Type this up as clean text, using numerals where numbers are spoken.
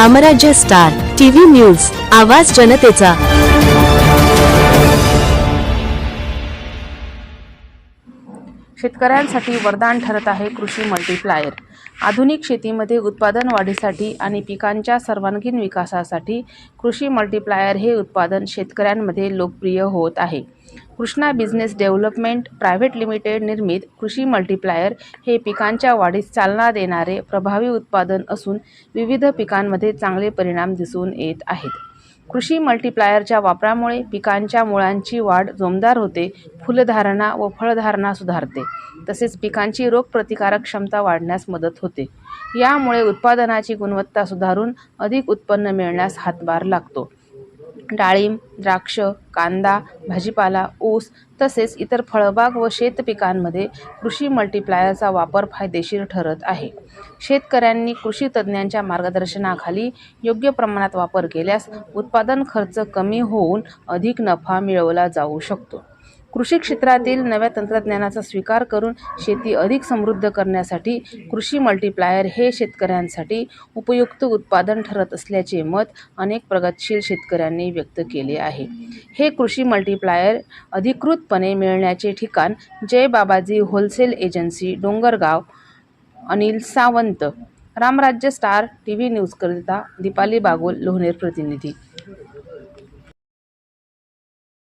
रामराज्य star TV news, आवाज जनतेचा। शेतकऱ्यांसाठी वरदान ठरत आहे कृषी मल्टीप्लायर। आधुनिक शेतीमध्ये उत्पादन वाढीसाठी आणि पिकांच्या सर्वांगीण विकासासाठी कृषी मल्टीप्लायर हे उत्पादन शेतकऱ्यांमध्ये लोकप्रिय होत आहे। Krishna business development private limited निर्मित कृषी मल्टीप्लायर हे पिकांच्या वाढीस चालना देणारे प्रभावी उत्पादन असून विविध पिकांमध्ये चांगले परिणाम दिसून येत आहेत। कृषी मल्टीप्लायरच्या वापरामुळे पिकांच्या मुळांची वाढ जोमदार होते, फुलधारणा व फळधारणा सुधारते, तसेच पिकांची रोगप्रतिकारक क्षमता वाढण्यास मदत होते। यामुळे उत्पादनाची गुणवत्ता सुधारून अधिक उत्पन्न मिळण्यास हातभार लागतो। डाळिंब, द्राक्ष, कांदा, भाजीपाला, ऊस तसेच इतर फळबाग व शेतपिकांमध्ये कृषी मल्टीप्लायरचा वापर फायदेशीर ठरत आहे। शेतकऱ्यांनी कृषी तज्ज्ञांच्या मार्गदर्शनाखाली योग्य प्रमाणात वापर केल्यास उत्पादन खर्च कमी होऊन अधिक नफा मिळवला जाऊ शकतो। कृषी क्षेत्रातील नव्या तंत्रज्ञानाचा स्वीकार करून शेती अधिक समृद्ध करण्यासाठी कृषी मल्टीप्लायर हे शेतकऱ्यांसाठी उपयुक्त उत्पादन ठरत असल्याचे मत अनेक प्रगतशील शेतकऱ्यांनी व्यक्त केले आहे। हे कृषी मल्टीप्लायर अधिकृतपणे मिळण्याचे ठिकाण जय बाबाजी होलसेल एजन्सी, डोंगरगाव। अनिल सावंत, रामराज्य स्टार टीव्ही न्यूज करिता दीपाली बागुल, लोणेर प्रतिनिधी।